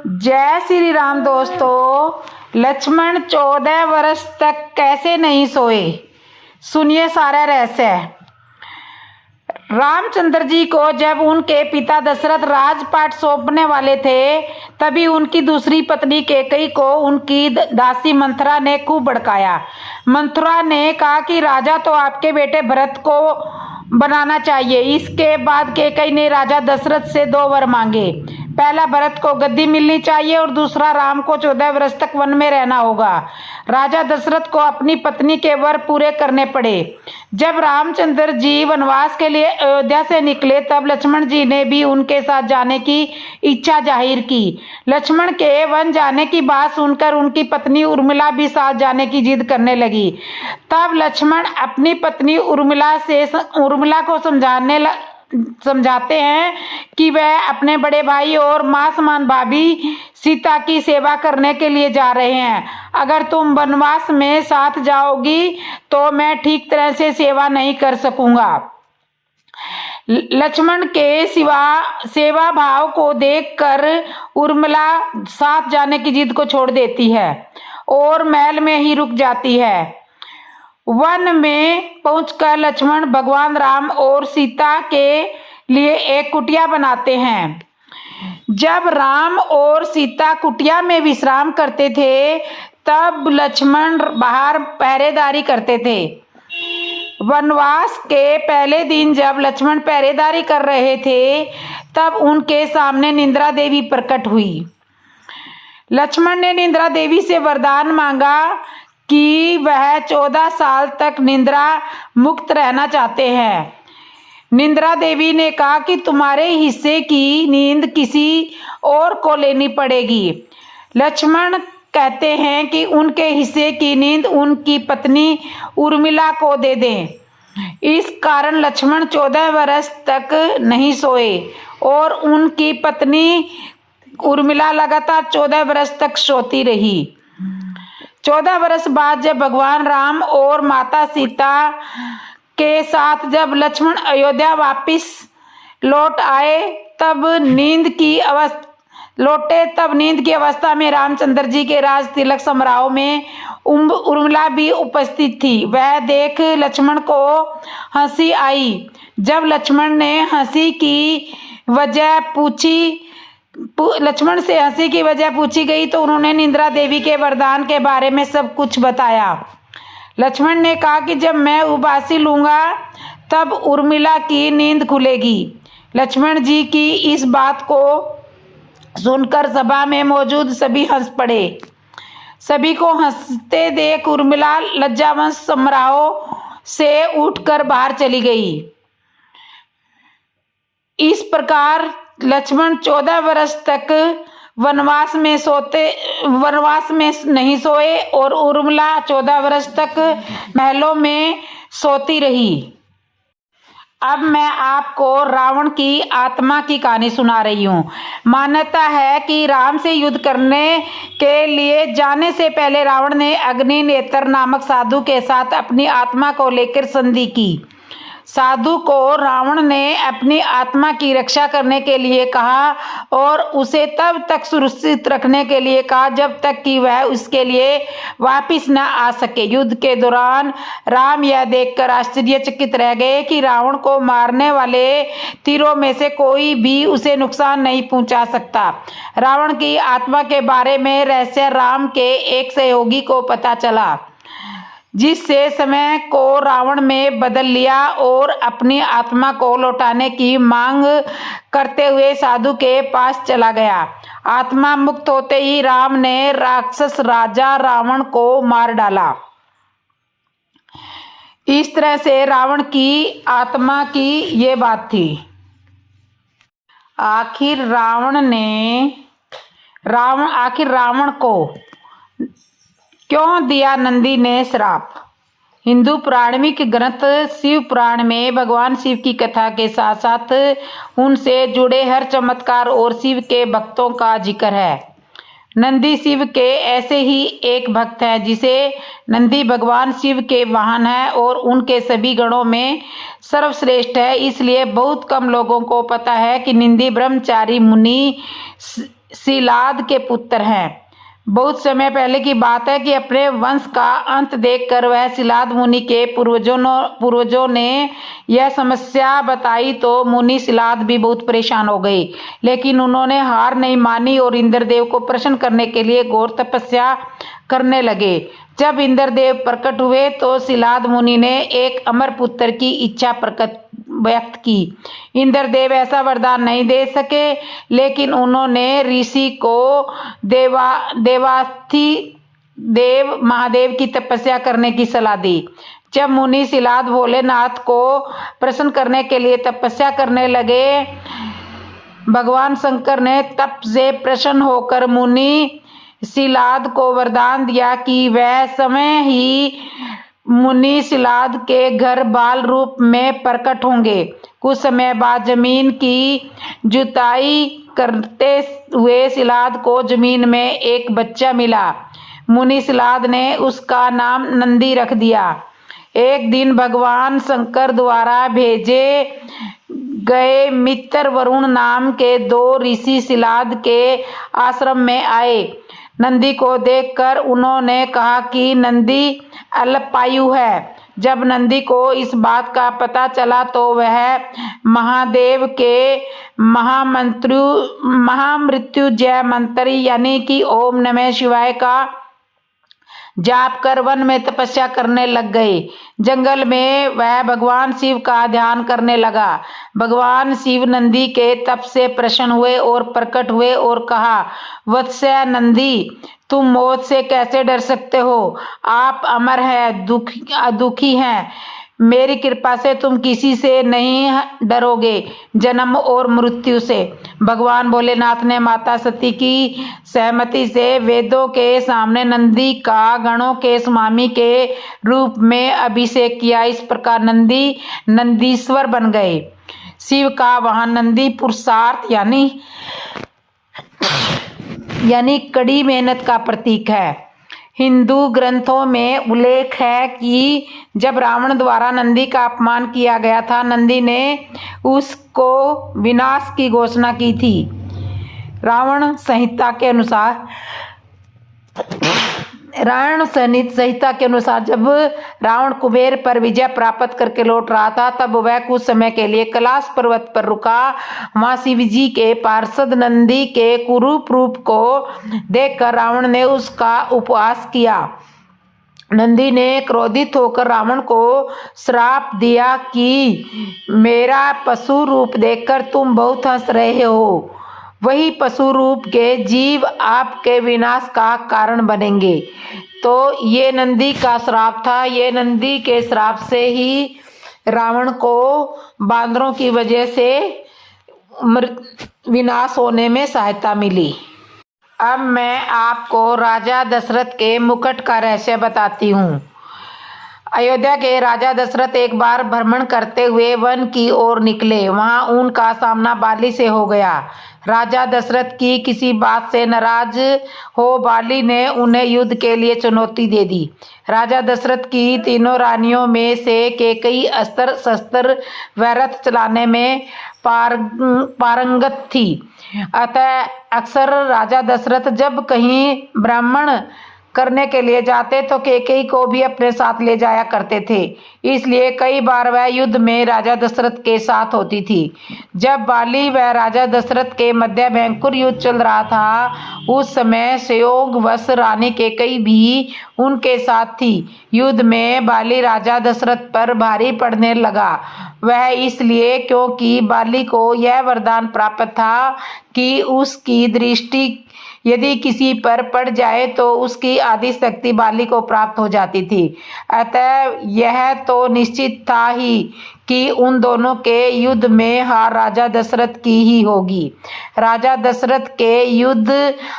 जय श्री राम दोस्तों। लक्ष्मण 14 वर्ष तक कैसे नहीं सोए, सुनिए सारा रहस्य। रामचंद्र जी को जब उनके पिता दशरथ राजपाट सौंपने वाले थे, तभी उनकी दूसरी पत्नी कैकेयी को उनकी दासी मंथरा ने खूब भड़काया। मंथरा ने कहा कि राजा तो आपके बेटे भरत को बनाना चाहिए। इसके बाद कैकेयी ने राजा दशरथ से 2 वर मांगे। पहला, भरत को गद्दी मिलनी चाहिए और दूसरा, राम को 14 वर्ष तक वन में रहना होगा। राजा दशरथ को अपनी पत्नी के वर पूरे करने पड़े। जब रामचंद्र जी वनवास के लिए अयोध्या से निकले, तब लक्ष्मण जी ने भी उनके साथ जाने की इच्छा जाहिर की। लक्ष्मण के वन जाने की बात सुनकर उनकी पत्नी उर्मिला भी साथ जाने की जिद करने लगी। तब लक्ष्मण अपनी पत्नी उर्मिला को समझाते हैं कि वह अपने बड़े भाई और मां समान भाभी सीता की सेवा करने के लिए जा रहे हैं। अगर तुम वनवास में साथ जाओगी तो मैं ठीक तरह से सेवा नहीं कर सकूंगा। लक्ष्मण के सेवा भाव को देखकर उर्मिला साथ जाने की जिद को छोड़ देती है और महल में ही रुक जाती है। वन में पहुंचकर लक्ष्मण भगवान राम और सीता के लिए एक कुटिया बनाते हैं। जब राम और सीता कुटिया में विश्राम करते थे, तब लक्ष्मण बाहर पहरेदारी करते थे। वनवास के पहले दिन जब लक्ष्मण पहरेदारी कर रहे थे, तब उनके सामने निंद्रा देवी प्रकट हुई। लक्ष्मण ने निंद्रा देवी से वरदान मांगा कि वह 14 साल तक निंद्रा मुक्त रहना चाहते हैं। निंद्रा देवी ने कहा कि तुम्हारे हिस्से की नींद किसी और को लेनी पड़ेगी। लक्ष्मण कहते हैं कि उनके हिस्से की नींद उनकी पत्नी उर्मिला को दे दें। इस कारण लक्ष्मण 14 वर्ष तक नहीं सोए और उनकी पत्नी उर्मिला लगातार 14 वर्ष तक सोती रही। 14 वर्ष बाद जब भगवान राम और माता सीता के साथ जब लक्ष्मण अयोध्या वापिस लौट आए, तब नींद की अवस्था में रामचंद्र जी के राज तिलक समारोह में उर्मिला भी उपस्थित थी। वह देख लक्ष्मण को हंसी आई। जब लक्ष्मण से हंसी की वजह पूछी गई तो उन्होंने निंद्रा देवी के वरदान के बारे में सब कुछ बताया। लक्ष्मण ने कहा कि जब मैं उबासी लूंगा तब उर्मिला की नींद खुलेगी। लक्ष्मण जी की इस बात को सुनकर सभा में मौजूद सभी हंस पड़े। सभी को हंसते देख उर्मिला लज्जावश समारोह से उठकर बाहर चली गई। इस प्रकार लक्ष्मण 14 वर्ष तक वनवास में नहीं सोए और उर्मिला 14 वर्ष तक महलों में सोती रही। अब मैं आपको रावण की आत्मा की कहानी सुना रही हूँ। मान्यता है कि राम से युद्ध करने के लिए जाने से पहले रावण ने अग्नि नेत्र नामक साधु के साथ अपनी आत्मा को लेकर संधि की। साधु को रावण ने अपनी आत्मा की रक्षा करने के लिए कहा और उसे तब तक सुरक्षित रखने के लिए कहा जब तक कि वह उसके लिए वापस न आ सके। युद्ध के दौरान राम यह देखकर आश्चर्यचकित रह गए कि रावण को मारने वाले तीरों में से कोई भी उसे नुकसान नहीं पहुंचा सकता। रावण की आत्मा के बारे में रहस्य राम के एक सहयोगी को पता चला, जिससे समय को रावण में बदल लिया और अपनी आत्मा को लौटाने की मांग करते हुए साधु के पास चला गया। आत्मा मुक्त होते ही राम ने राक्षस राजा रावण को मार डाला। इस तरह से रावण की आत्मा की ये बात थी। आखिर रावण को क्यों दिया नंदी ने श्राप? हिंदू पौराणिक ग्रंथ शिव पुराण में भगवान शिव की कथा के साथ साथ उनसे जुड़े हर चमत्कार और शिव के भक्तों का जिक्र है। नंदी शिव के ऐसे ही एक भक्त है जिसे नंदी भगवान शिव के वाहन है और उनके सभी गणों में सर्वश्रेष्ठ है। इसलिए बहुत कम लोगों को पता है कि नंदी ब्रह्मचारी मुनि सिलाद के पुत्र हैं। बहुत समय पहले की बात है कि अपने वंश का अंत देखकर वह सिलाद मुनि के पूर्वजों ने यह समस्या बताई तो मुनि सिलाद भी बहुत परेशान हो गए, लेकिन उन्होंने हार नहीं मानी और इंद्रदेव को प्रसन्न करने के लिए घोर तपस्या करने लगे। जब इंद्रदेव प्रकट हुए तो सिलाद मुनि ने एक अमर पुत्र की इच्छा व्यक्त की। इंद्रदेव ऐसा वरदान नहीं दे सके, लेकिन उन्होंने ऋषि को देव महादेव की तपस्या करने की सलाह दी। जब मुनि सिलाद भोलेनाथ को प्रसन्न करने के लिए तपस्या करने लगे, भगवान शंकर ने तप से प्रसन्न होकर मुनि सिलाद को वरदान दिया कि वह समय ही मुनि सिलाद के घर बाल रूप में प्रकट होंगे। कुछ समय बाद जमीन की जुताई करते हुए सिलाद को जमीन में एक बच्चा मिला। मुनि सिलाद ने उसका नाम नंदी रख दिया। एक दिन भगवान शंकर द्वारा भेजे गए मित्र वरुण नाम के 2 ऋषि सिलाद के आश्रम में आए। नंदी को देखकर उन्होंने कहा कि नंदी अल्पायु है। जब नंदी को इस बात का पता चला तो वह महादेव के महामृत्युंजय मंत्र यानी कि ओम नमः शिवाय का जाप कर वन में तपस्या करने लग गए। जंगल में वह भगवान शिव का ध्यान करने लगा। भगवान शिव नंदी के तप से प्रसन्न हुए और प्रकट हुए और कहा, वत्स्य नंदी, तुम मौत से कैसे डर सकते हो? आप अमर हैं, दुखी हैं। मेरी कृपा से तुम किसी से नहीं डरोगे, जन्म और मृत्यु से। भगवान भोलेनाथ ने माता सती की सहमति से वेदों के सामने नंदी का गणों के स्वामी के रूप में अभिषेक किया। इस प्रकार नंदी नंदीश्वर बन गए। शिव का वाहन नंदी पुरुषार्थ यानी कड़ी मेहनत का प्रतीक है। हिंदू ग्रंथों में उल्लेख है कि जब रावण द्वारा नंदी का अपमान किया गया था, नंदी ने उसको विनाश की घोषणा की थी। रावण संहिता के अनुसार जब रावण कुबेर पर विजय प्राप्त करके लौट रहा था, तब वह कुछ समय के लिए कैलाश पर्वत पर रुका। वहां शिव जी के पार्षद नंदी के कुरूप रूप को देखकर रावण ने उसका उपहास किया। नंदी ने क्रोधित होकर रावण को श्राप दिया कि मेरा पशु रूप देखकर तुम बहुत हंस रहे हो। वही पशु रूप के जीव आपके विनाश का कारण बनेंगे। तो ये नंदी का श्राप था। ये नंदी के श्राप से ही रावण को बांदरों की वजह से विनाश होने में सहायता मिली। अब मैं आपको राजा दशरथ के मुकुट का रहस्य बताती हूँ। अयोध्या के राजा दशरथ एक बार भ्रमण करते हुए वन की ओर निकले। वहां उनका सामना बाली से हो गया। राजा दशरथ की किसी बात से नाराज हो बाली ने उन्हें युद्ध के लिए चुनौती दे दी। राजा दशरथ की 3 रानियों में से कैकेयी अस्त्र शस्त्र व रथ चलाने में पारंगत थी। अतः अक्सर राजा दशरथ जब कहीं भ्रमण करने के लिए जाते तो कैकेयी को भी अपने साथ ले जाया करते थे। इसलिए कई बार वह युद्ध में राजा दशरथ के साथ होती थी। जब बाली व राजा दशरथ के मध्य भयंकर युद्ध चल रहा था, उस समय संयोगवश रानी कैकेयी भी उनके साथ थी। युद्ध में बाली राजा दशरथ पर भारी पड़ने लगा। वह इसलिए क्योंकि बाली को यह वरदान प्राप्त था कि उसकी दृष्टि यदि किसी पर पड़ जाए तो उसकी आदि शक्ति बाली को प्राप्त हो जाती थी। अतः यह तो निश्चित था ही कि उन दोनों के युद्ध में हार राजा दशरथ की ही होगी। राजा दशरथ के युद्ध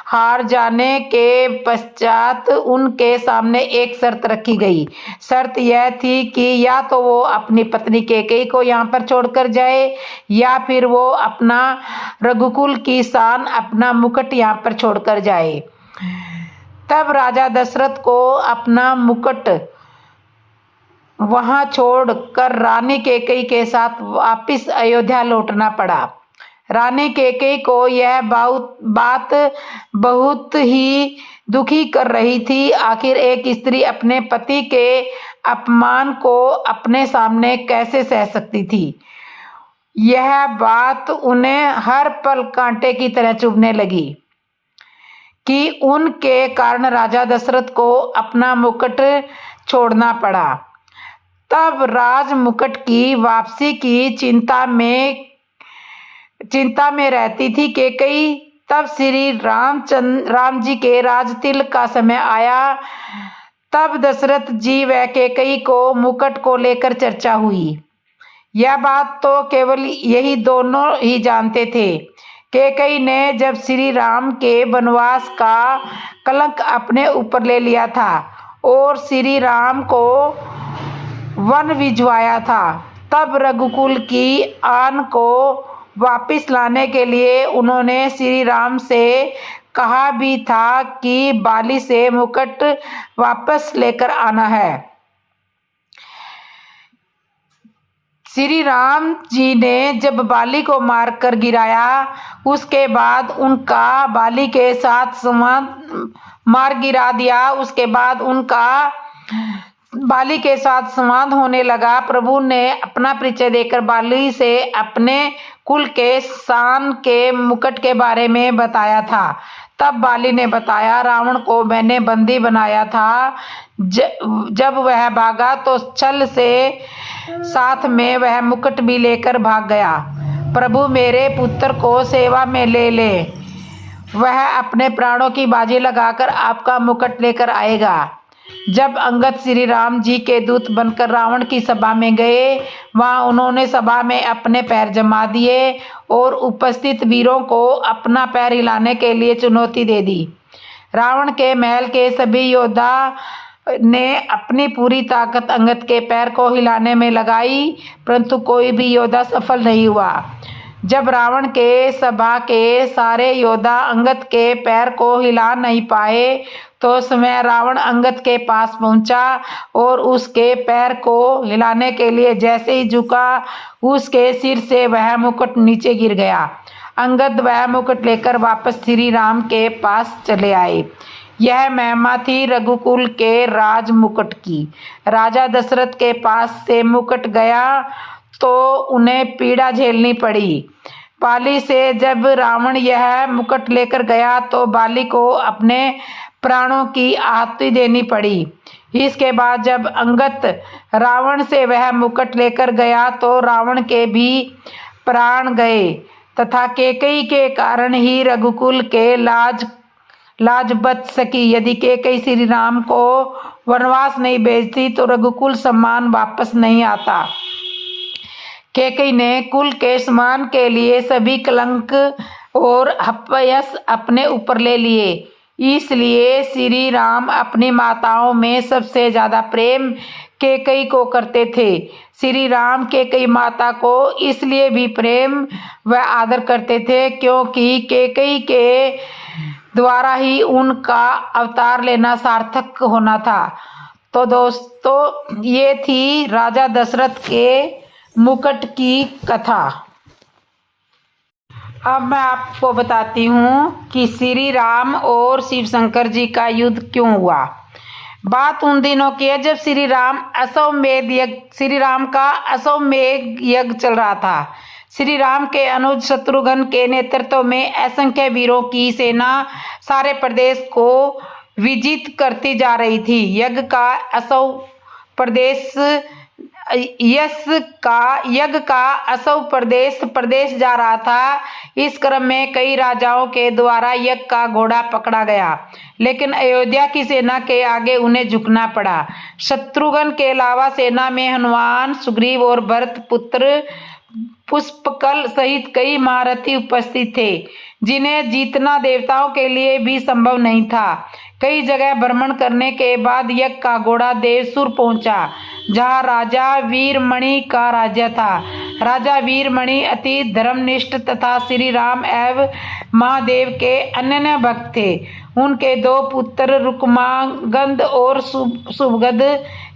हार जाने के पश्चात उनके सामने एक शर्त रखी गई। शर्त यह थी कि या तो वो अपनी पत्नी कैकेयी को यहाँ पर छोड़कर जाए, या फिर वो अपना रघुकुल की शान, अपना मुकुट यहाँ पर छोड़कर जाए। तब राजा दशरथ को अपना मुकुट वहां छोड़कर रानी कैकेयी के साथ वापिस अयोध्या लौटना पड़ा। रानी कैकेयी को यह बात बहुत ही दुखी कर रही थी। आखिर एक स्त्री अपने पति के अपमान को अपने सामने कैसे सह सकती थी। यह बात उन्हें हर पल कांटे की तरह चुभने लगी कि उनके कारण राजा दशरथ को अपना मुकुट छोड़ना पड़ा। तब राज मुकुट की वापसी की चिंता में रहती थी कैकेयी। तब श्री राम जी के राज तिलक का समय आया। तब दशरथ जी व कैकेयी को मुकुट को लेकर चर्चा हुई। यह बात तो केवल यही दोनों ही जानते थे। कैकेयी ने जब श्री राम के वनवास का कलंक अपने ऊपर ले लिया था और श्री राम को वन भिजवाया था, तब रघुकुल की आन को वापस लाने के लिए उन्होंने श्री राम से कहा भी था कि बाली से मुकुट वापस लेकर आना है। श्री राम जी ने जब बाली को मारकर गिराया, उसके बाद उनका बाली के साथ मार गिरा दिया। उसके बाद उनका बाली के साथ संवाद होने लगा। प्रभु ने अपना परिचय देकर बाली से अपने कुल के शान के मुकुट के बारे में बताया था। तब बाली ने बताया, रावण को मैंने बंदी बनाया था। जब वह भागा तो छल से साथ में वह मुकुट भी लेकर भाग गया। प्रभु मेरे पुत्र को सेवा में ले ले, वह अपने प्राणों की बाजी लगाकर आपका मुकुट लेकर आएगा। जब अंगद श्री राम जी के दूत बनकर रावण की सभा में गए, वहां उन्होंने सभा में अपने पैर जमा दिए और उपस्थित वीरों को अपना पैर हिलाने के लिए चुनौती दे दी। रावण के महल के सभी योद्धा ने अपनी पूरी ताकत अंगद के पैर को हिलाने में लगाई, परंतु कोई भी योद्धा सफल नहीं हुआ। जब रावण के सभा के सारे योद्धा अंगद के पैर को हिला नहीं पाए, तो समय रावण अंगद के पास पहुंचा और उसके पैर को हिलाने के लिए जैसे ही झुका, उसके सिर से वह मुकुट नीचे गिर गया। अंगद वह मुकुट लेकर वापस श्री राम के पास चले आए। यह महिमा थी रघुकुल के राज मुकुट की। राजा दशरथ के पास से मुकुट गया तो उन्हें पीड़ा झेलनी पड़ी। बाली से जब रावण यह मुकुट लेकर गया तो बाली को अपने प्राणों की आहुति देनी पड़ी। इसके बाद जब अंगद रावण से वह मुकुट लेकर गया तो रावण के भी प्राण गए तथा कैकेयी के कारण ही रघुकुल के लाज बच सकी। यदि कैकेयी श्री राम को वनवास नहीं भेजती तो रघुकुल सम्मान वापस नहीं आता। कैकेयी ने कुल के सम्मान के लिए सभी कलंक और अपयश अपने ऊपर ले लिए। इसलिए श्री राम अपनी माताओं में सबसे ज्यादा प्रेम कैकेयी को करते थे। श्री राम कैकेयी माता को इसलिए भी प्रेम व आदर करते थे क्योंकि कैकेयी के द्वारा ही उनका अवतार लेना सार्थक होना था। तो दोस्तों, ये थी राजा दशरथ के मुकुट की कथा। अब मैं आपको बताती हूँ कि श्री राम और शिव शंकर जी का युद्ध क्यों हुआ। बात उन दिनों की है जब श्री राम का अश्वमेध यज्ञ चल रहा था। श्री राम के अनुज शत्रुघ्न के नेतृत्व में असंख्य वीरों की सेना सारे प्रदेश को विजित करती जा रही थी। यज्ञ का असव प्रदेश जा रहा था। इस क्रम में कई राजाओं के द्वारा यज्ञ का घोड़ा पकड़ा गया, लेकिन अयोध्या की सेना के आगे उन्हें झुकना पड़ा। शत्रुघ्न के अलावा सेना में हनुमान, सुग्रीव और भरत पुत्र पुष्पकल सहित कई महारथी उपस्थित थे, जिन्हें जीतना देवताओं के लिए भी संभव नहीं था। कई जगह भ्रमण करने के बाद यज्ञ का घोड़ा देवसुर पहुंचा, जहां राजा वीरमणि का राज्य था। राजा वीरमणि अति धर्मनिष्ठ तथा श्री राम एवं महादेव के अनन्य भक्त थे। उनके 2 पुत्र रुक्मांगद और सुभगद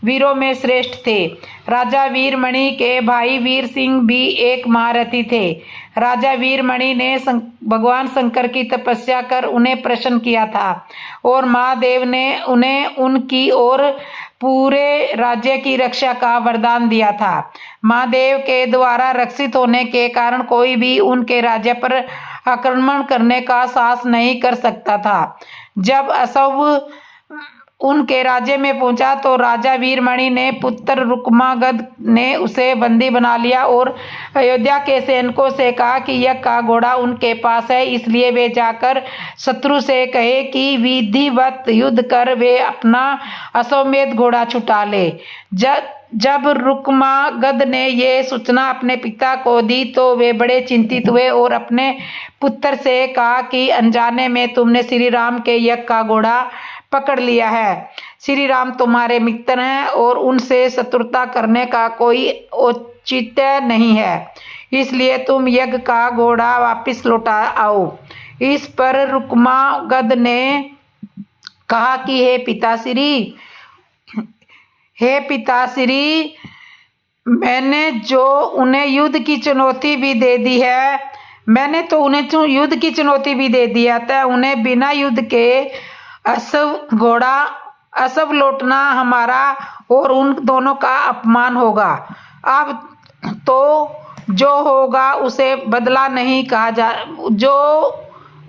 वीरों में श्रेष्ठ थे। राजा वीरमणि के भाई वीर सिंह भी एक महारथी थे। राजा वीरमणि ने भगवान शंकर की तपस्या कर उन्हें प्रसन्न किया था और महादेव ने उन्हें उनकी और पूरे राज्य की रक्षा का वरदान दिया था। महादेव के द्वारा रक्षित होने के कारण कोई भी उनके राज्य पर आक्रमण करने का साहस नहीं कर सकता था। जब असव उनके राज्य में पहुंचा तो राजा वीरमणि ने पुत्र रुक्मांगद ने उसे बंदी बना लिया और अयोध्या के सैनिकों से कहा कि यज्ञ का घोड़ा उनके पास है, इसलिए वे जाकर शत्रु से कहे कि विधिवत युद्ध कर वे अपना अश्वमेध घोड़ा छुटा ले। जब रुक्मांगद ने ये सूचना अपने पिता को दी तो वे बड़े चिंतित हुए और अपने पुत्र से कहा कि अनजाने में तुमने श्री राम के यज्ञ का घोड़ा पकड़ लिया है। श्री राम तुम्हारे मित्र हैं और उनसे शत्रुता करने का कोई औचित्य नहीं है, इसलिए तुम यज्ञ का घोड़ा वापस लौटा आओ। इस पर रुक्मांगद ने कहा कि हे पिताश्री, मैंने जो उन्हें युद्ध की चुनौती भी दे दी है, मैंने तो उन्हें युद्ध की चुनौती भी दे दिया था, उन्हें बिना युद्ध के असव लौटना हमारा और उन दोनों का अपमान होगा। अब तो जो होगा उसे बदला नहीं कहा जा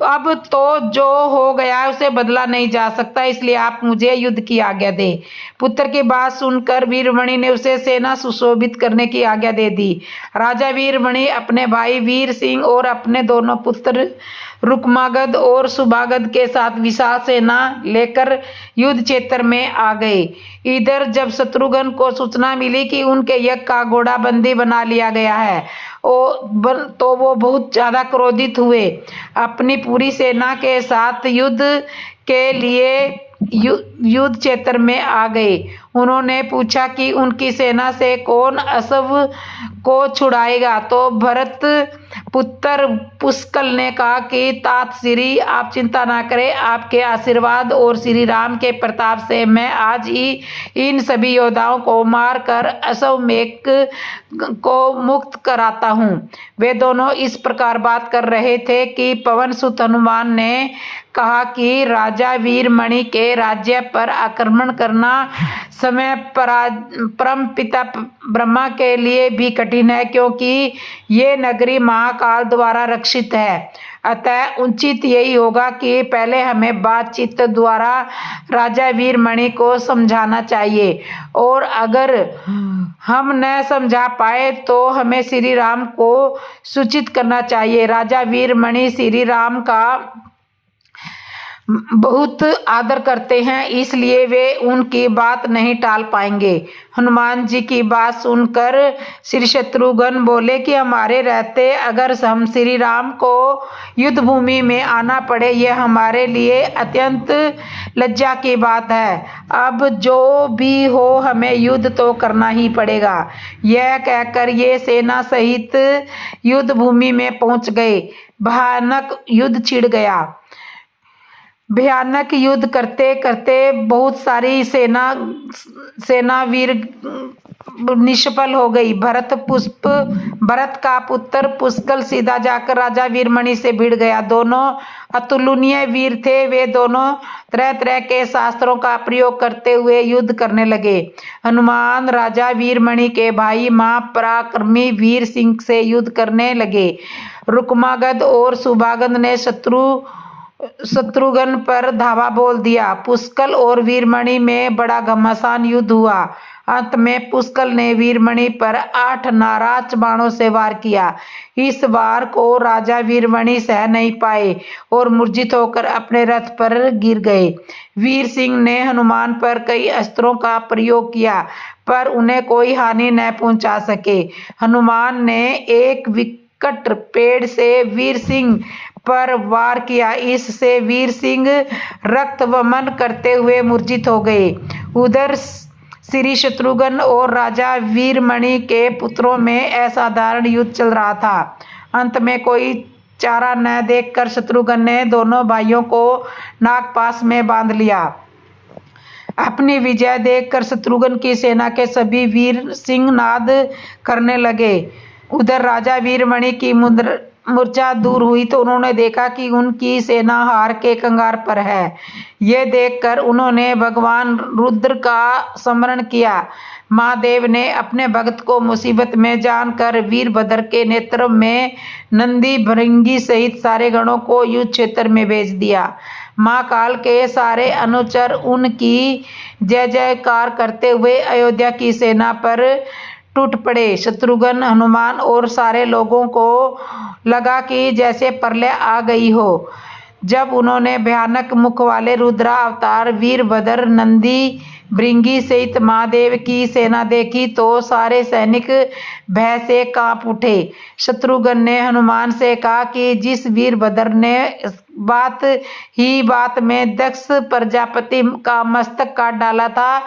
अब तो जो हो गया उसे बदला नहीं जा सकता, इसलिए आप मुझे युद्ध की आज्ञा दे। पुत्र की बात सुनकर वीरमणि ने उसे सेना सुशोभित करने की आज्ञा दे दी। राजा वीरमणि अपने भाई वीर सिंह और अपने दोनों पुत्र रुक्मांगद और सुभगद के साथ विशाल सेना लेकर युद्ध क्षेत्र में आ गए। इधर जब शत्रुघ्न को सूचना मिली कि उनके यज्ञ का घोड़ा बंदी बना लिया गया है तो वो बहुत ज्यादा क्रोधित हुए। अपनी पूरी सेना के साथ युद्ध के लिए युद्ध क्षेत्र में आ गए। उन्होंने पूछा कि उनकी सेना से कौन असव को छुड़ाएगा, तो भरत पुत्र पुष्कल ने कहा कि तात श्री आप चिंता ना करें, आपके आशीर्वाद और श्री राम के प्रताप से मैं आज ही इन सभी योद्धाओं को मारकर अश्वमेध को मुक्त कराता हूँ। वे दोनों इस प्रकार बात कर रहे थे कि पवन सुत हनुमान ने कहा कि राजा वीरमणि के राज्य पर आक्रमण करना समय परम पिता ब्रह्मा के लिए भी कठिन है, क्योंकि ये नगरी महाकाल द्वारा रक्षित है। अतः उचित यही होगा कि पहले हमें बातचीत द्वारा राजा वीरमणि को समझाना चाहिए और अगर हम न समझा पाए तो हमें श्री राम को सूचित करना चाहिए। राजा वीरमणि श्री राम का बहुत आदर करते हैं, इसलिए वे उनकी बात नहीं टाल पाएंगे। हनुमान जी की बात सुनकर श्री शत्रुघ्न बोले कि हमारे रहते अगर हम श्री राम को युद्ध भूमि में आना पड़े, यह हमारे लिए अत्यंत लज्जा की बात है। अब जो भी हो हमें युद्ध तो करना ही पड़ेगा। यह कहकर ये सेना सहित युद्ध भूमि में पहुंच गए। भयानक युद्ध छिड़ गया। भयानक युद्ध करते करते बहुत सारी सेना वीर निष्फल हो गई। भरत का पुत्र पुष्कल सीधा जाकर राजा वीरमणि से भिड़ गया। दोनों अतुलनीय वीर थे। वे दोनों तरह तरह के शास्त्रों का प्रयोग करते हुए युद्ध करने लगे। हनुमान राजा वीरमणि के भाई महापराक्रमी वीर सिंह से युद्ध करने लगे। रुक्मांगद और सुभगद ने शत्रुघ्न पर धावा बोल दिया। पुष्कल और वीरमणि में बड़ा घमासान युद्ध हुआ। अंत में पुष्कल ने वीरमणि पर 8 नाराज बाणों से वार किया। इस वार को राजा वीरमणि सह नहीं पाए और मूर्छित होकर अपने रथ पर गिर गए। वीर सिंह ने हनुमान पर कई अस्त्रों का प्रयोग किया पर उन्हें कोई हानि न पहुंचा सके। हनुमान ने एक विकट पेड़ से वीर सिंह पर वार किया। इससे वीर सिंह रक्त वमन करते हुए मूर्छित हो गए। उधर श्री शत्रुघ्न और राजा वीरमणि के पुत्रों में असाधारण युद्ध चल रहा था। अंत में कोई चारा न देखकर शत्रुघ्न ने दोनों भाइयों को नागपाश में बांध लिया। अपनी विजय देखकर शत्रुघ्न की सेना के सभी वीर सिंहनाद करने लगे। उधर राजा वीरमणि की मूर्छा दूर हुई तो उन्होंने देखा कि उनकी सेना हार के कंगार पर है। ये देखकर उन्होंने भगवान रुद्र का स्मरण किया। महादेव ने अपने भक्त को मुसीबत में जानकर वीरभद्र के नेतृत्व में नंदी भृंगी सहित सारे गणों को युद्ध क्षेत्र में भेज दिया। महाकाल के सारे अनुचर उनकी जय जयकार करते हुए अयोध्या की सेना पर टूट पड़े। शत्रुघ्न, हनुमान और सारे लोगों को लगा कि जैसे प्रलय आ गई हो। जब उन्होंने भयानक मुख वाले रुद्रा अवतार वीरभद्र, नंदी भृंगी सहित महादेव की सेना देखी तो सारे सैनिक भय से कांप उठे। शत्रुघ्न ने हनुमान से कहा कि जिस वीरभद्र ने बात में दक्ष प्रजापति का मस्तक काट डाला था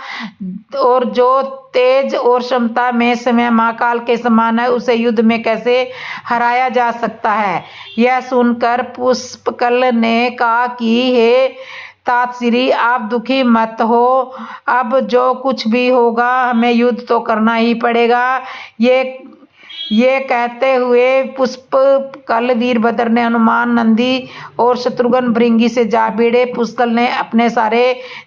और जो तेज और क्षमता में समय महाकाल के समान है, उसे युद्ध में कैसे हराया जा सकता है। यह सुनकर पुष्पकल ने कहा कि हे तात श्री, आप दुखी मत हो। अब जो कुछ भी होगा हमें युद्ध तो करना ही पड़ेगा। ये कहते हुए पुष्पकल वीरभद्र ने हनुमान, नंदी और शत्रुघ्न भृंगी से जा भिड़े। पुष्पकल ने अपने सारे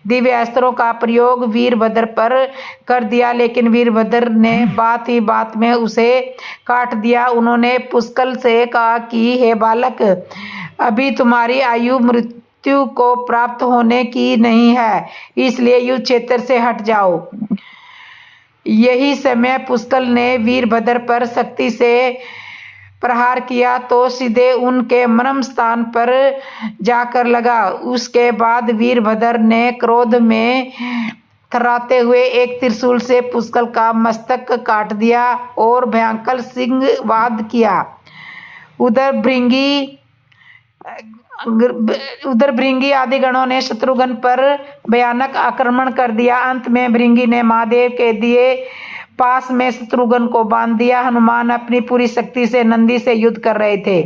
दिव्य अस्त्रों का प्रयोग वीरभद्र पर कर दिया, लेकिन वीरभद्र ने बात ही बात में उसे काट दिया। उन्होंने पुष्पकल से कहा कि हे बालक, अभी तुम्हारी आयु मृत्यु को प्राप्त होने की नहीं है, इसलिए युद्ध क्षेत्र से हट जाओ। यही समय पुष्पकल ने वीरभद्र पर शक्ति से प्रहार किया तो सीधे उनके मर्म स्थान पर जाकर लगा। उसके बाद वीरभद्र ने क्रोध में थर्राते हुए एक त्रिशूल से पुष्पकल का मस्तक काट दिया और भयंकर सिंहवाद किया। उधर भृंगी आदि गणों ने शत्रुघ्न पर भयानक आक्रमण कर दिया। अंत में भृंगी ने महादेव के दिए पास में शत्रुघ्न को बांध दिया। हनुमान अपनी पूरी शक्ति से नंदी से युद्ध कर रहे थे।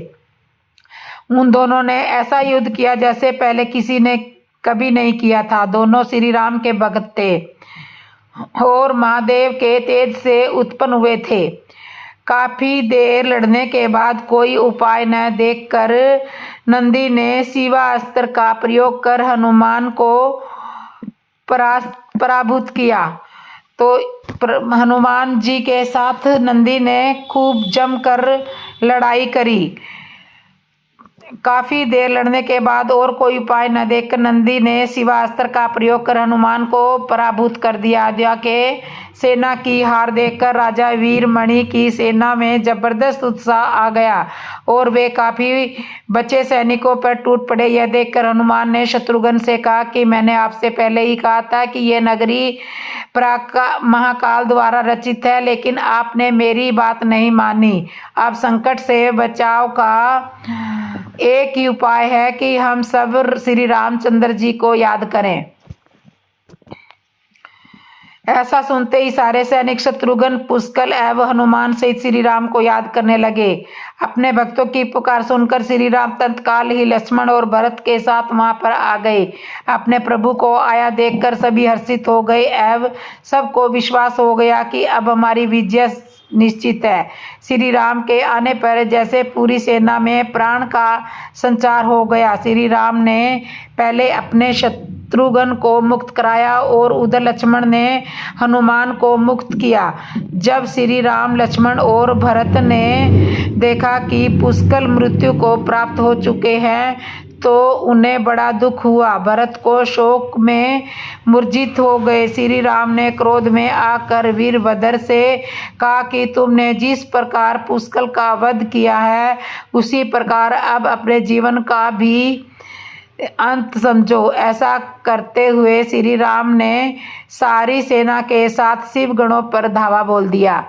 उन दोनों ने ऐसा युद्ध किया जैसे पहले किसी ने कभी नहीं किया था। दोनों श्री राम के भक्त थे और महादेव के तेज से उत्पन्न हुए थे। काफी देर लड़ने के बाद कोई उपाय न देखकर नंदी ने शिवा अस्त्र का प्रयोग कर हनुमान को पराभूत किया। तो हनुमान जी के साथ नंदी ने खूब जमकर लड़ाई करी। काफी देर लड़ने के बाद और कोई उपाय न देखकर नंदी ने शिवास्त्र का प्रयोग कर हनुमान को पराभूत कर दिया। अयोध्या के सेना की हार देखकर राजा वीरमणि की सेना में जबरदस्त उत्साह आ गया और वे काफी बचे सैनिकों पर टूट पड़े। यह देखकर हनुमान ने शत्रुघ्न से कहा कि मैंने आपसे पहले ही कहा था कि यह नगरी महाकाल द्वारा रचित है, लेकिन आपने मेरी बात नहीं मानी। अब संकट से बचाव का एक ही उपाय है कि हम सब श्री रामचंद्र जी को याद करें। ऐसा सुनते ही सारे सैनिक शत्रुघ्न, पुष्पकल एवं हनुमान सहित श्री राम को याद करने लगे। अपने भक्तों की पुकार सुनकर श्री राम तत्काल ही लक्ष्मण और भरत के साथ वहां पर आ गए। अपने प्रभु को आया देखकर सभी हर्षित हो गए एवं सबको विश्वास हो गया कि अब हमारी विजय निश्चित है। श्री राम के आने पर जैसे पूरी सेना में प्राण का संचार हो गया। श्री राम ने पहले अपने शत्रुघ्न को मुक्त कराया और उधर लक्ष्मण ने हनुमान को मुक्त किया। जब श्री राम, लक्ष्मण और भरत ने देखा कि पुष्पकल मृत्यु को प्राप्त हो चुके हैं तो उन्हें बड़ा दुख हुआ। भरत को शोक में मूर्छित हो गए। श्री राम ने क्रोध में आकर वीरभद्र से कहा कि तुमने जिस प्रकार पुष्पकल का वध किया है उसी प्रकार अब अपने जीवन का भी अंत समझो। ऐसा करते हुए श्री राम ने सारी सेना के साथ शिव गणों पर धावा बोल दिया।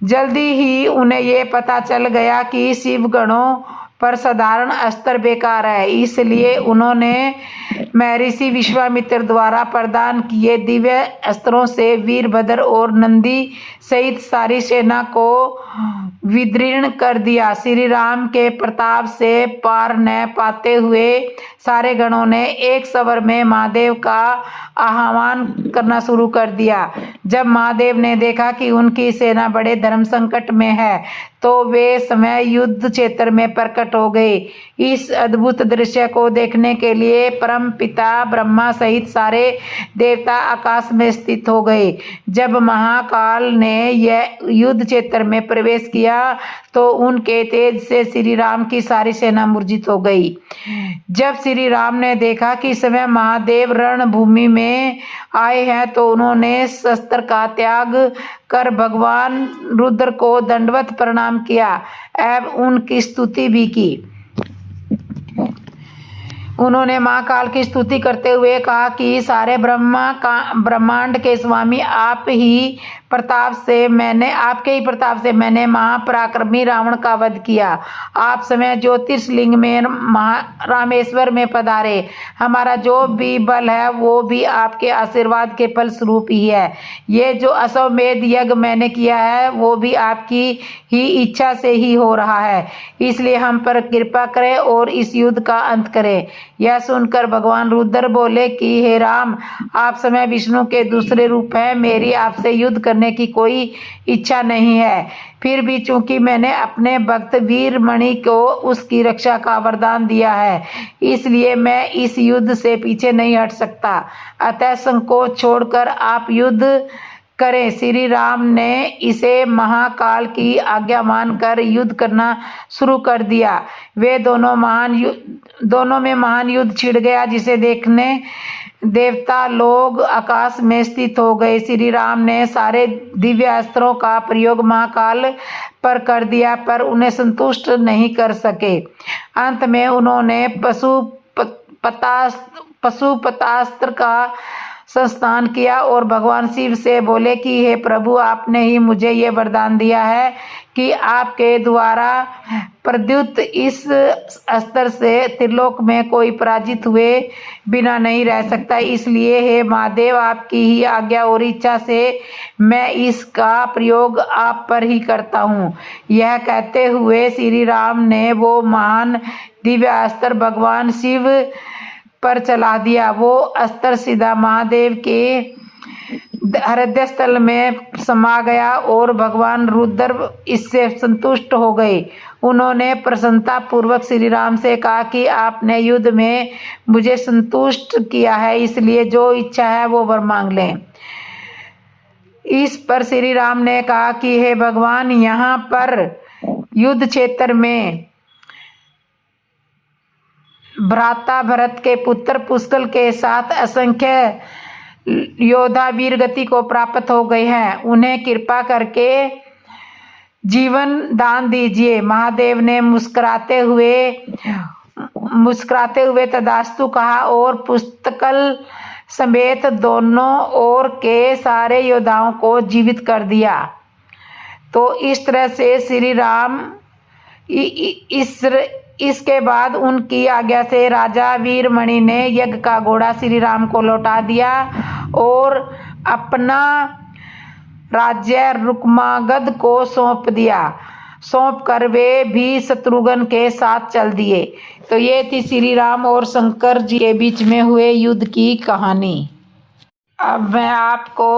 जल्दी ही उन्हें ये पता चल गया कि शिव गणों पर साधारण अस्त्र बेकार है। इसलिए उन्होंने महर्षि विश्वामित्र द्वारा प्रदान किए दिव्य अस्त्रों से वीरभद्र और नंदी सहित सारी सेना को विदीर्ण कर दिया। श्री राम के प्रताप से पार न पाते हुए सारे गणों ने एक स्वर में महादेव का आह्वान करना शुरू कर दिया। जब महादेव ने देखा कि उनकी सेना बड़े धर्म संकट में है तो वे समय युद्ध क्षेत्र में प्रकट हो गए। इस अद्भुत दृश्य को देखने के लिए परम पिता ब्रह्मा सहित सारे देवता आकाश में स्थित हो गए। जब महाकाल ने यह युद्ध क्षेत्र में प्रवेश किया तो उनके तेज से श्री राम की सारी सेना मूर्छित हो गई। जब श्री राम ने देखा कि समय महादेव रणभूमि में आए हैं तो उन्होंने शस्त्र का त्याग कर भगवान रुद्र को दंडवत प्रणाम किया एवं उनकी स्तुति भी की। उन्होंने महाकाल की स्तुति करते हुए कहा कि सारे ब्रह्मांड के स्वामी आपके ही प्रताप से मैंने महापराक्रमी रावण का वध किया। आप समय ज्योतिर्लिंग में रामेश्वर में पधारे। हमारा जो भी बल है वो भी आपके आशीर्वाद के फल स्वरूप ही है। ये जो अश्वमेध यज्ञ मैंने किया है वो भी आपकी ही इच्छा से ही हो रहा है। इसलिए हम पर कृपा करें और इस युद्ध का अंत करें। यह सुनकर भगवान रुद्र बोले कि हे राम, आप समय विष्णु के दूसरे रूप हैं। मेरी आपसे युद्ध करने की कोई इच्छा नहीं है। फिर भी चूंकि मैंने अपने भक्त वीरमणि को उसकी रक्षा का वरदान दिया है इसलिए मैं इस युद्ध से पीछे नहीं हट सकता। अतः संकोच छोड़कर आप युद्ध करें। श्री राम ने इसे महाकाल की आज्ञा मानकर युद्ध करना शुरू कर दिया। वे दोनों में महान युद्ध छिड़ गया जिसे देखने देवता लोग आकाश में स्थित हो गए। श्री राम ने सारे दिव्य अस्त्रों का प्रयोग महाकाल पर कर दिया पर उन्हें संतुष्ट नहीं कर सके। अंत में उन्होंने पशुपतास्त्र का संस्थान किया और भगवान शिव से बोले कि हे प्रभु, आपने ही मुझे ये वरदान दिया है कि आपके द्वारा प्रद्युत इस अस्त्र से त्रिलोक में कोई पराजित हुए बिना नहीं रह सकता। इसलिए हे महादेव, आपकी ही आज्ञा और इच्छा से मैं इसका प्रयोग आप पर ही करता हूँ। यह कहते हुए श्री राम ने वो महान दिव्य अस्त्र भगवान शिव पर चला दिया। वो अस्त्र सीधा महादेव के हृदय स्थल में समा गया और भगवान रुद्र इससे संतुष्ट हो गए। उन्होंने प्रसन्नता पूर्वक श्री राम से कहा कि आपने युद्ध में मुझे संतुष्ट किया है, इसलिए जो इच्छा है वो वर मांग लें। इस पर श्री राम ने कहा कि हे भगवान, यहाँ पर युद्ध क्षेत्र में भ्राता भरत के पुत्र पुष्कल के साथ असंख्य योद्धा वीर गति को प्राप्त हो गए हैं। उन्हें कृपा करके जीवन दान दीजिए। महादेव ने मुस्कुराते हुए तदास्तु कहा और पुष्कल समेत दोनों ओर के सारे योद्धाओं को जीवित कर दिया। तो इस तरह से श्री राम इसके बाद उनकी आज्ञा से राजा वीरमणि ने यज्ञ का घोड़ा श्री राम को लौटा दिया और अपना राज्य रुक्मागध को सौंप कर वे भी शत्रुघ्न के साथ चल दिए। तो ये थी श्री राम और शंकर जी के बीच में हुए युद्ध की कहानी। अब मैं आपको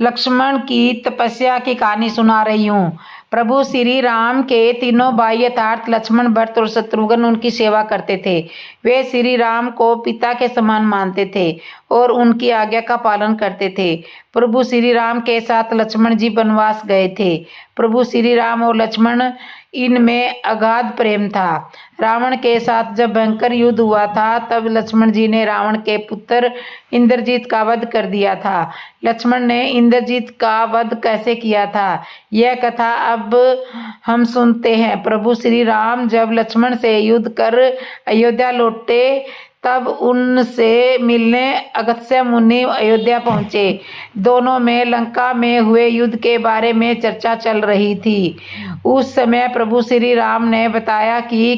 लक्ष्मण की तपस्या की कहानी सुना रही हूँ। प्रभु श्री राम के तीनों भाई यथार्थ लक्ष्मण, भरत और शत्रुघ्न उनकी सेवा करते थे। वे श्री राम को पिता के समान मानते थे और उनकी आज्ञा का पालन करते थे। प्रभु श्री राम के साथ लक्ष्मण जी वनवास गए थे। प्रभु श्री राम और लक्ष्मण इनमें अगाध प्रेम था। रावण के साथ जब भयंकर युद्ध हुआ था तब लक्ष्मण जी ने रावण के पुत्र इंद्रजीत का वध कर दिया था। लक्ष्मण ने इंद्रजीत का वध कैसे किया था, यह कथा अब हम सुनते हैं। प्रभु श्री राम जब लक्ष्मण से युद्ध कर अयोध्या लौटे तब उनसे मिलने अगस्त्य मुनि अयोध्या पहुंचे। दोनों में लंका में हुए युद्ध के बारे में चर्चा चल रही थी। उस समय प्रभु श्री राम ने बताया कि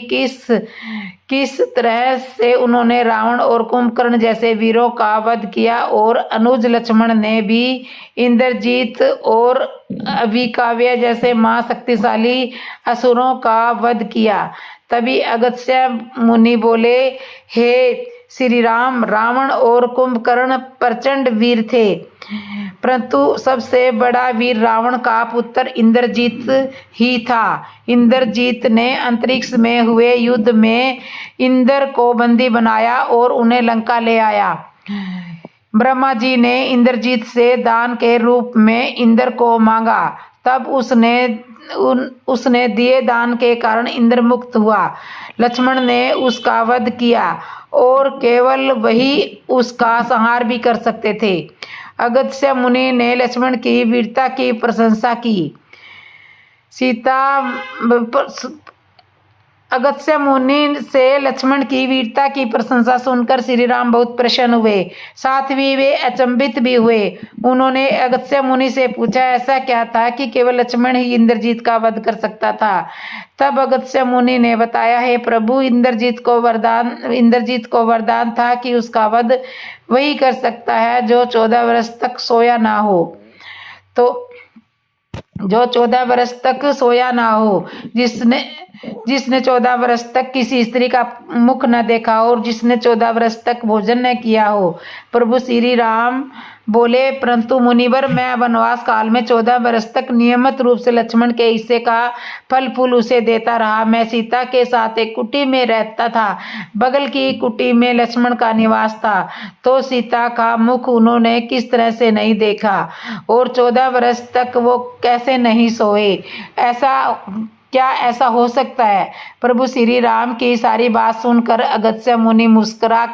किस तरह से उन्होंने रावण और कुंभकर्ण जैसे वीरों का वध किया और अनुज लक्ष्मण ने भी इंद्रजीत और अभिकाव्य जैसे महाशक्तिशाली असुरों का वध किया। तभी अगस्त्य मुनि बोले, हे श्री राम, रावण और कुंभकर्ण प्रचंड वीर थे, परंतु सबसे बड़ा वीर रावण का पुत्र इंद्रजीत ही था। इंद्रजीत ने अंतरिक्ष में हुए युद्ध में इंद्र को बंदी बनाया और उन्हें लंका ले आया। ब्रह्मा जी ने इंद्रजीत से दान के रूप में इंद्र को मांगा, तब उसने दिए दान के कारण इंद्र मुक्त हुआ। लक्ष्मण ने उसका वध किया और केवल वही उसका संहार भी कर सकते थे। अगस्त्य मुनि ने लक्ष्मण की वीरता की प्रशंसा की। अगस्त्य मुनि से लक्ष्मण की वीरता की प्रशंसा सुनकर श्री राम बहुत प्रसन्न हुए, साथ ही वे अचंभित भी हुए। उन्होंने अगस्त्य मुनि से पूछा, ऐसा क्या था कि केवल लक्ष्मण ही इंद्रजीत का वध कर सकता था? तब अगस्त्य मुनि ने बताया, हे प्रभु, इंद्रजीत को वरदान था कि उसका वध वही कर सकता है जो 14 वर्ष तक सोया ना हो। जो 14 वर्ष तक सोया ना हो, जिसने 14 वर्ष तक किसी स्त्री का मुख न देखा हो और जिसने 14 वर्ष तक भोजन न किया हो। प्रभु श्री राम बोले, परंतु मुनिवर, मैं वनवास काल में 14 वर्ष तक नियमित रूप से लक्ष्मण के हिस्से का फल फूल उसे देता रहा। मैं सीता के साथ एक कुटी में रहता था। बगल की कुटी में लक्ष्मण का निवास था, तो सीता का मुख उन्होंने किस तरह से नहीं देखा और 14 वर्ष तक वो कैसे नहीं सोए? क्या ऐसा हो सकता है? प्रभु श्री राम की सारी बात सुनकर अगस्त्य मुनि मुस्कुराए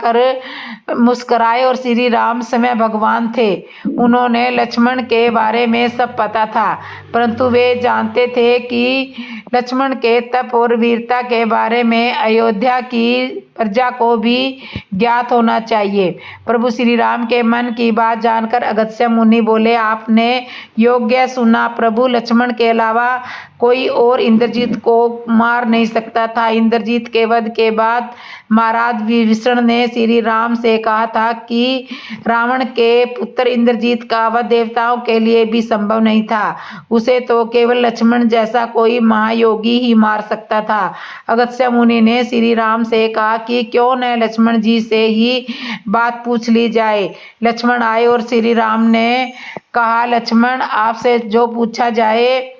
और श्री राम स्वयं भगवान थे। उन्होंने लक्ष्मण के बारे में सब पता था, परंतु वे जानते थे कि लक्ष्मण के तप और वीरता के बारे में अयोध्या की प्रजा को भी ज्ञात होना चाहिए। प्रभु श्री राम के मन की बात जानकर अगस्त्य मुनि बोले, आपने योग्य सुना प्रभु, लक्ष्मण के अलावा कोई और इंद्रजीत को मार नहीं सकता था। इंद्रजीत के वध के बाद महाराज विभीषण ने श्री राम से कहा था कि रावण के पुत्र इंद्रजीत का वध देवताओं के लिए भी संभव नहीं था। उसे तो केवल लक्ष्मण जैसा कोई महायोगी ही मार सकता था। अगस्त्य मुनि ने श्री राम से कहा कि क्यों न लक्ष्मण जी से ही बात पूछ ली जाए। लक्ष्मण आए और श्री राम ने कहा, लक्ष्मण, आपसे जो पूछा जाए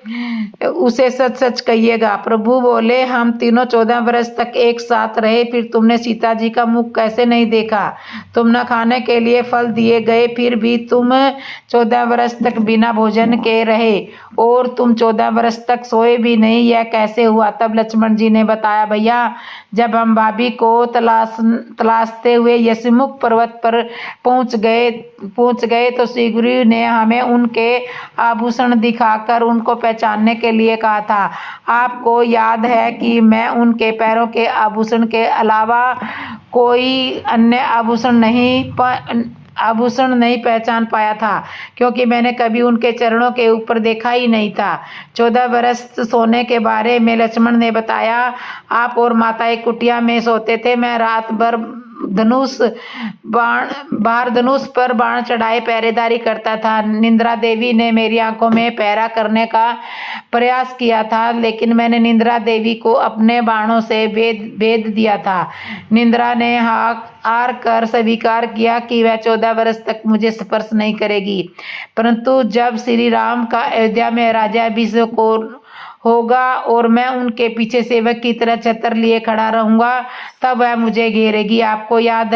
उसे सच सच कहिएगा। प्रभु बोले, हम तीनों 14 वर्ष तक एक साथ रहे, फिर तुमने सीता जी का मुख कैसे नहीं देखा? तुम न खाने के लिए फल दिए गए, फिर भी तुम 14 वर्ष तक बिना भोजन के रहे और तुम 14 वर्ष तक सोए भी नहीं, यह कैसे हुआ? तब लक्ष्मण जी ने बताया, भैया, जब हम भाभी को तलाशते हुए यशमुख पर्वत पर पहुंच गए तो श्री गुरु ने हमें उनके आभूषण दिखाकर उनको पहचानने के लिए कहा था। आपको याद है कि मैं उनके पैरों के आभूषण के अलावा कोई अन्य आभूषण नहीं पहचान पाया था, क्योंकि मैंने कभी उनके चरणों के ऊपर देखा ही नहीं था। 14 वर्ष सोने के बारे में लक्ष्मण ने बताया। आप और माता एक कुटिया में सोते थे। मैं रात भर धनुष पर बाण चढ़ाए पहरेदारी करता था। निंद्रा देवी ने मेरी आंखों में पहरा करने का प्रयास किया था, लेकिन मैंने निंद्रा देवी को अपने बाणों से भेद दिया था। निंद्रा ने हार कर स्वीकार किया कि वह 14 वर्ष तक मुझे स्पर्श नहीं करेगी, परंतु जब श्री राम का अयोध्या में राज्याभिषेक होगा और मैं उनके पीछे सेवक की तरह छत्र लिए खड़ा रहूंगा, तब वह मुझे घेरेगी। आपको याद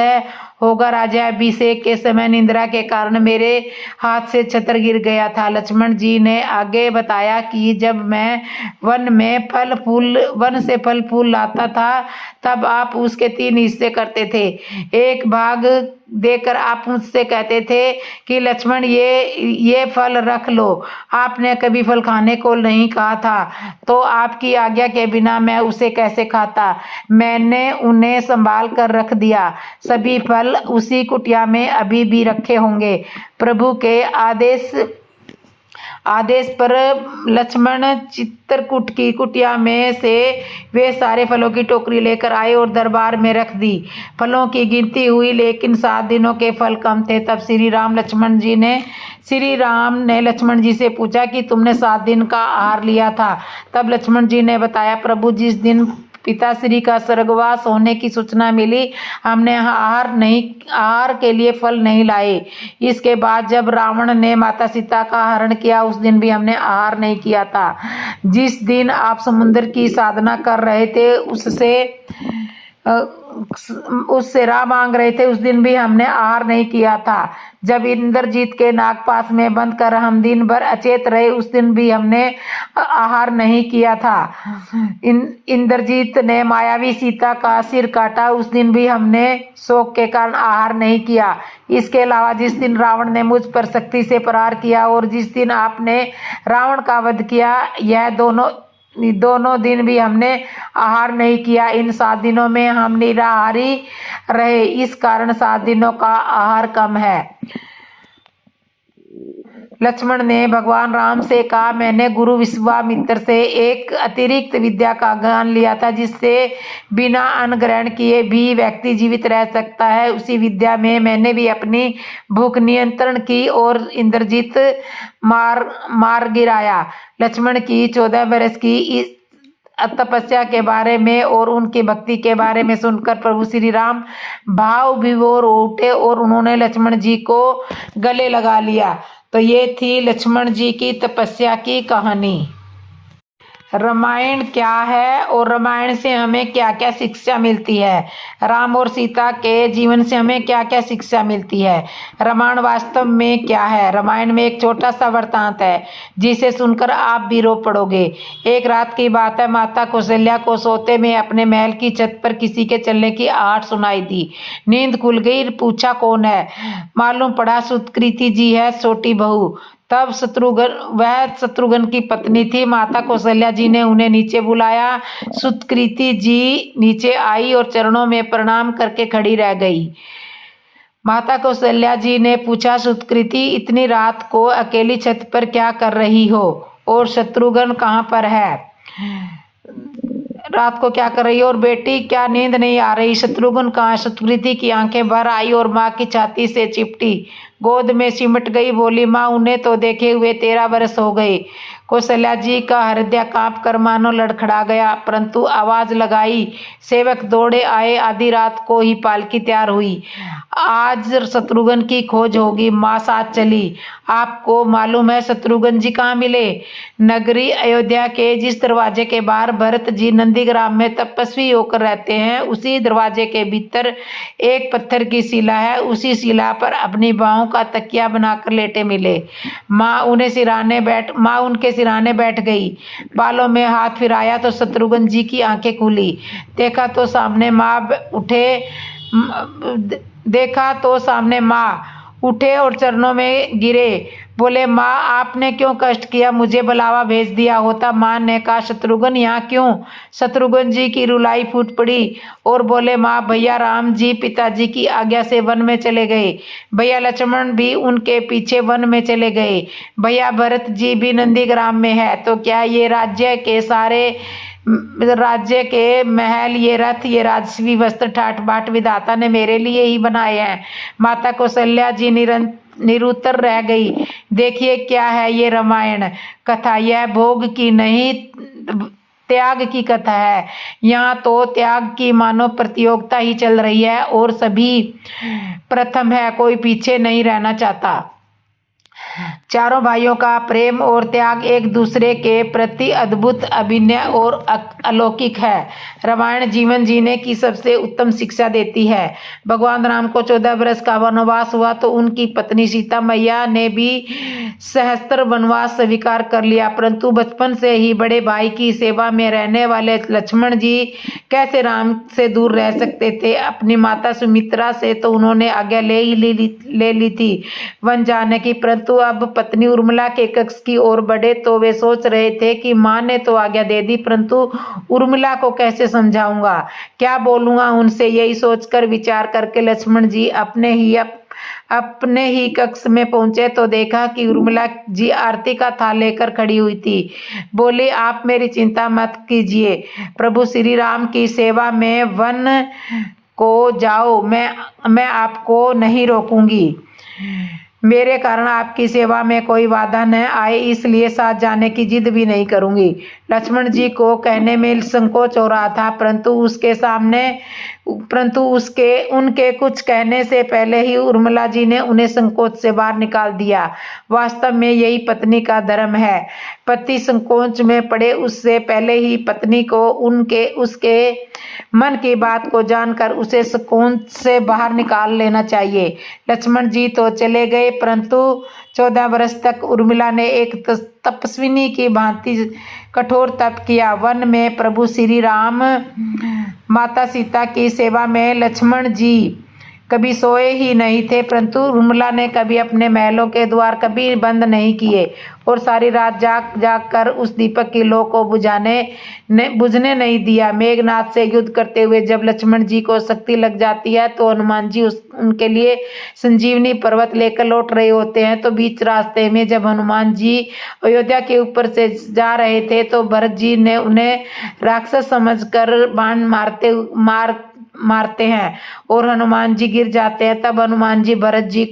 होगा राज्याभिषेक के समय निंद्रा के कारण मेरे हाथ से छत्र गिर गया था। लक्ष्मण जी ने आगे बताया कि जब मैं वन से फल फूल लाता था, तब आप उसके 3 हिस्से करते थे। एक भाग देकर आप मुझसे कहते थे कि लक्ष्मण ये फल रख लो। आपने कभी फल खाने को नहीं कहा था, तो आपकी आज्ञा के बिना मैं उसे कैसे खाता। मैंने उन्हें संभाल कर रख दिया। सभी फल उसी कुटिया में अभी भी रखे होंगे। प्रभु के आदेश पर लक्ष्मण चित्रकूट की कुटिया में से वे सारे फलों की टोकरी लेकर आए और दरबार में रख दी। फलों की गिनती हुई, लेकिन 7 दिनों के फल कम थे। तब श्री राम ने लक्ष्मण जी से पूछा कि तुमने 7 दिन का आहार लिया था। तब लक्ष्मण जी ने बताया, प्रभु, जिस दिन पिताश्री का स्वर्गवास होने की सूचना मिली, हमने आहार के लिए फल नहीं लाए। इसके बाद जब रावण ने माता सीता का हरण किया, उस दिन भी हमने आहार नहीं किया था। जिस दिन आप समुद्र की साधना कर रहे थे, उससे राह मांग रहे थे, उस दिन भी हमने आहार नहीं किया था। जब इंद्रजीत के नागपाश में बंद कर हम दिन भर अचेत रहे, उस दिन भी हमने आहार नहीं किया था। इंद्रजीत ने मायावी सीता का सिर काटा, उस दिन भी हमने शोक के कारण आहार नहीं किया। इसके अलावा जिस दिन रावण ने मुझ पर शक्ति से प्रहार किया और जिस दिन आपने रावण का वध किया, यह दोनों दिन भी हमने आहार नहीं किया। इन 7 दिनों में हम निराहारी रहे, इस कारण 7 दिनों का आहार कम है। लक्ष्मण ने भगवान राम से कहा, मैंने गुरु विश्वामित्र से एक अतिरिक्त विद्या का ज्ञान लिया था, जिससे बिना अन्न ग्रहण किए भी व्यक्ति जीवित रह सकता है। उसी विद्या में मैंने भी अपनी भूख नियंत्रण की और इंद्रजीत मार गिराया। लक्ष्मण की 14 वर्ष की इस तपस्या के बारे में और उनकी भक्ति के बारे में सुनकर प्रभु श्री राम भाव विभोर उठे और उन्होंने लक्ष्मण जी को गले लगा लिया। तो ये थी लक्ष्मण जी की तपस्या की कहानी। रामायण क्या है और रामायण से हमें क्या क्या शिक्षा मिलती है, राम और सीता के जीवन से हमें क्या क्या शिक्षा मिलती है, रामायण वास्तव में क्या है। रामायण में एक छोटा सा वृत्तांत है जिसे सुनकर आप भी रो पड़ोगे। एक रात की बात है, माता कौशल्या को सोते में अपने महल की छत पर किसी के चलने की आहट सुनाई दी। नींद खुल गई, पूछा कौन है। मालूम पड़ा सुकृति जी है, छोटी बहू। तब शत्रुघ्न की पत्नी थी। माता कौशल्या जी ने उन्हें नीचे बुलाया। सुकृति जी नीचे आई और चरणों में प्रणाम करके खड़ी रह गई। माता कौशल्या जी ने पूछा, सुकृति, इतनी रात को अकेली छत पर क्या कर रही हो और शत्रुघ्न कहाँ पर है? रात को क्या कर रही हो और बेटी, क्या नींद नहीं आ रही? शत्रुघ्न कहाँ? सुकृति की आंखें भर आई और माँ की छाती से चिपटी, गोद में सिमट गई। बोली, माँ, उन्हें तो देखे हुए 13 वर्ष हो गए। कौशल्या जी का हृदय कांप कर मानो लड़खड़ा गया, परंतु आवाज लगाई। सेवक दौड़े आए। आधी रात को ही पालकी तैयार हुई। आज शत्रुघ्न की खोज होगी। माँ साथ चली। आपको मालूम है शत्रुघ्न जी कहाँ मिले? नगरी अयोध्या के जिस दरवाजे के बाहर भरत जी नंदीग्राम में तपस्वी होकर रहते हैं, उसी दरवाजे के भीतर एक पत्थर की शिला है। उसी शिला पर अपनी बाहों का तकिया बनाकर लेटे मिले। माँ उनके सिराने बैठ गई। बालों में हाथ फिराया तो शत्रुघ्न जी की आंखें खुली। देखा तो सामने माँ उठे और चरणों में गिरे। बोले, माँ, आपने क्यों कष्ट किया? मुझे बुलावा भेज दिया होता। माँ ने कहा, शत्रुघ्न यहाँ क्यों? शत्रुघ्न जी की रुलाई फूट पड़ी और बोले, माँ, भैया राम जी पिताजी की आज्ञा से वन में चले गए। भैया लक्ष्मण भी उनके पीछे वन में चले गए। भैया भरत जी भी नंदीग्राम में है। तो क्या ये राज्य के महल, ये रथ, ये राजस्वी वस्त्र ठाट बाट विधाता ने मेरे लिए ही बनाए हैं? माता कौशल्या जी निरुत्तर रह गई। देखिए क्या है ये रामायण कथा। यह भोग की नहीं, त्याग की कथा है। यहाँ तो त्याग की मानो प्रतियोगिता ही चल रही है और सभी प्रथम है, कोई पीछे नहीं रहना चाहता। चारों भाइयों का प्रेम और त्याग एक दूसरे के प्रति अद्भुत, अभिनय और अलौकिक है। रामायण जीवन जीने की सबसे उत्तम शिक्षा देती है। भगवान राम को 14 वर्ष का वनवास हुआ तो उनकी पत्नी सीता मैया ने भी सहस्त्र वनवास स्वीकार कर लिया, परंतु बचपन से ही बड़े भाई की सेवा में रहने वाले लक्ष्मण जी कैसे राम से दूर रह सकते थे। अपनी माता सुमित्रा से तो उन्होंने आज्ञा ले ली थी वन जाने की, परंतु अब पत्नी उर्मिला के कक्ष की ओर बढ़े तो वे सोच रहे थे कि माँ ने तो आज्ञा दे दी, परंतु उर्मिला को कैसे समझाऊंगा, क्या बोलूंगा उनसे। यही सोचकर विचार करके लक्ष्मण जी अपने ही कक्ष में पहुंचे तो देखा कि उर्मिला जी आरती का थाल लेकर खड़ी हुई थी। बोली, आप मेरी चिंता मत कीजिए, प्रभु श्री राम की सेवा में वन को जाओ, मैं आपको नहीं रोकूंगी। मेरे कारण आपकी सेवा में कोई बाधा न आए, इसलिए साथ जाने की जिद भी नहीं करूंगी। लक्ष्मण जी को कहने में संकोच हो रहा था, परंतु उनके कुछ कहने से पहले ही उर्मिला जी ने उन्हें संकोच से बाहर निकाल दिया। वास्तव में यही पत्नी का धर्म है। पति संकोच में पड़े उससे पहले ही पत्नी को उसके मन की बात को जानकर उसे संकोच से बाहर निकाल लेना चाहिए। लक्ष्मण जी तो चले गए, परंतु 14 वर्ष तक उर्मिला ने एक तपस्विनी की भांति कठोर तप किया। वन में प्रभु श्री राम माता सीता की सेवा में लक्ष्मण जी कभी सोए ही नहीं थे, परंतु उर्मिला ने कभी अपने महलों के द्वार कभी बंद नहीं किए और सारी रात जाग कर उस दीपक की लौ को बुझने नहीं दिया। मेघनाथ से युद्ध करते हुए जब लक्ष्मण जी को शक्ति लग जाती है तो हनुमान जी उनके लिए संजीवनी पर्वत लेकर लौट रहे होते हैं, तो बीच रास्ते में जब हनुमान जी अयोध्या के ऊपर से जा रहे थे तो भरत जी ने उन्हें राक्षस समझकर बाण मारते हैं और हनुमान जी गिर जाते हैं। तब हनुमान जी भरत जी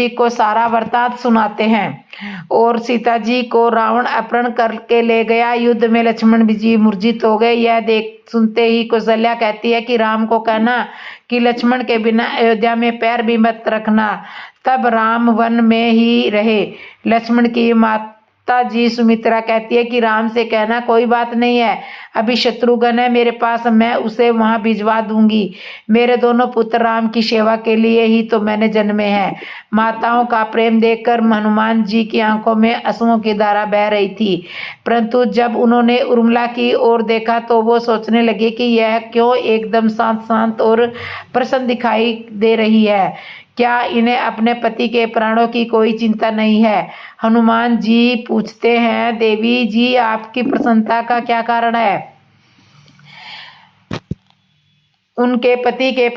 को सारा वृत्तांत सुनाते हैं और सीता जी को रावण अपहरण करके ले गया। युद्ध में लक्ष्मण जी मूर्छित हो गए। यह सुनते ही कौशल्या कहती है कि राम को कहना कि लक्ष्मण के बिना अयोध्या में पैर भी मत रखना। तब राम वन में ही रहे। लक्ष्मण की माता जी सुमित्रा कहती है कि राम से कहना कोई बात नहीं है, अभी शत्रुघ्न है मेरे पास, मैं उसे वहां भिजवा दूंगी। मेरे दोनों पुत्र राम की सेवा के लिए ही तो मैंने जन्मे हैं। माताओं का प्रेम देखकर हनुमान जी की आंखों में आंसुओं की धारा बह रही थी, परंतु जब उन्होंने उर्मिला की ओर देखा तो वो सोचने लगे कि यह क्यों एकदम शांत और प्रसन्न दिखाई दे रही है। क्या इन्हें अपने पति के प्राणों की कोई चिंता नहीं है? हनुमान जी पूछते हैं, देवी जी आपकी प्रसन्नता का क्या कारण है? आपके पति के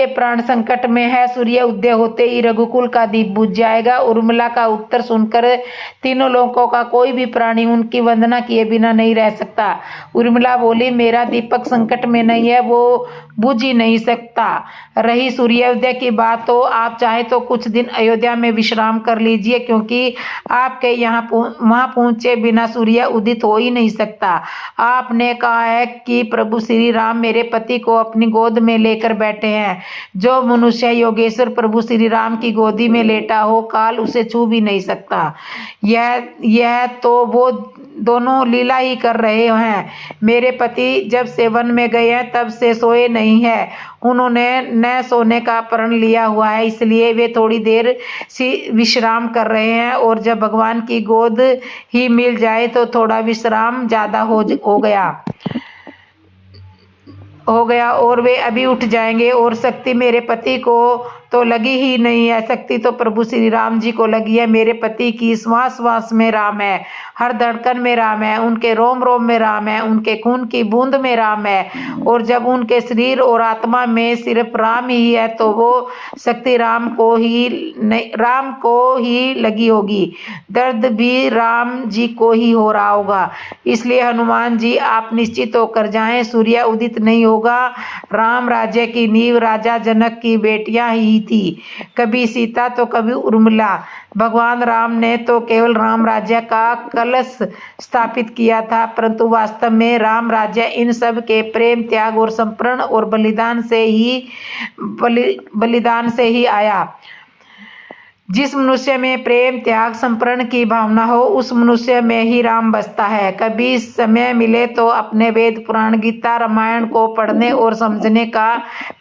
प्राण संकट में है। सूर्य उदय होते ही रघुकुल का दीप बुझ जाएगा। उर्मिला का उत्तर सुनकर तीनों लोकों का कोई भी प्राणी उनकी वंदना किए बिना नहीं रह सकता। उर्मिला बोली, मेरा दीपक संकट में नहीं है, वो बुझ ही नहीं सकता। रही सूर्योदय की बात, तो आप चाहे तो कुछ दिन अयोध्या में विश्राम कर लीजिए, क्योंकि आपके वहां पहुंचे बिना सूर्य उदित हो ही नहीं सकता। आपने कहा है कि प्रभु श्री राम मेरे पति को अपनी गोद में लेकर बैठे हैं। जो मनुष्य योगेश्वर प्रभु श्री राम की गोदी में लेटा हो, काल उसे छू भी नहीं सकता। यह तो वो दोनों लीला ही कर रहे हैं। मेरे पति जब से वन में गए हैं तब से सोए नहीं है। उन्होंने न सोने का प्रण लिया हुआ है, इसलिए वे थोड़ी देर विश्राम कर रहे हैं, और जब भगवान की गोद ही मिल जाए तो थोड़ा विश्राम ज्यादा हो गया और वे अभी उठ जाएंगे। और शक्ति मेरे पति को तो लगी ही नहीं है, शक्ति तो प्रभु श्री राम जी को लगी है। मेरे पति की श्वास श्वास में राम है, हर धड़कन में राम है, उनके रोम रोम में राम है, उनके खून की बूंद में राम है। और जब उनके शरीर और आत्मा में सिर्फ राम ही है तो वो शक्ति राम को ही लगी होगी। दर्द भी राम जी को ही हो रहा होगा। इसलिए हनुमान जी आप निश्चित होकर जाएं, सूर्य उदित नहीं होगा। राम राज्य की नींव राजा जनक की बेटियां ही थी, कभी सीता तो कभी उर्मिला। भगवान राम ने तो केवल राम राज्य का कलश स्थापित किया था, परंतु वास्तव में राम राज्य इन सब के प्रेम, त्याग और समर्पण और बलिदान से ही आया। जिस मनुष्य में प्रेम त्याग समर्पण की भावना हो उस मनुष्य में ही राम बसता है। कभी समय मिले तो अपने वेद पुराण गीता रामायण को पढ़ने और समझने का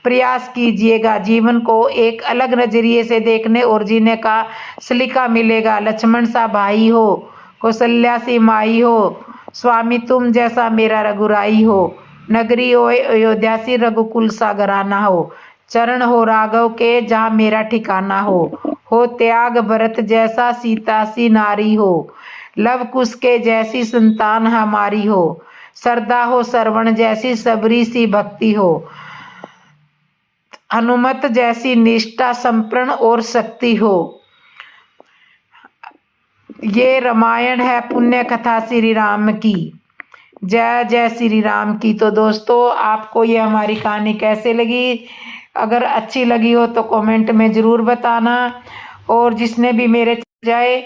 प्रयास कीजिएगा। जीवन को एक अलग नजरिए से देखने और जीने का सलीका मिलेगा। लक्ष्मण सा भाई हो, कौशल्या सी माई हो, स्वामी तुम जैसा मेरा रघुराई हो, नगरी हो अयोध्या सी रघुकुल सा घराना हो, चरण हो राघव के जहाँ मेरा ठिकाना हो त्याग भरत जैसा सीता सी नारी हो, लव कुश के जैसी संतान हमारी हो, श्रद्धा हो श्रवण जैसी सबरी सी भक्ति हो, हनुमत जैसी निष्ठा समर्पण और शक्ति हो। ये रामायण है पुण्य कथा श्री राम की। जय जय श्री राम की। तो दोस्तों आपको ये हमारी कहानी कैसे लगी? अगर अच्छी लगी हो तो कमेंट में ज़रूर बताना, और जिसने भी मेरे जाए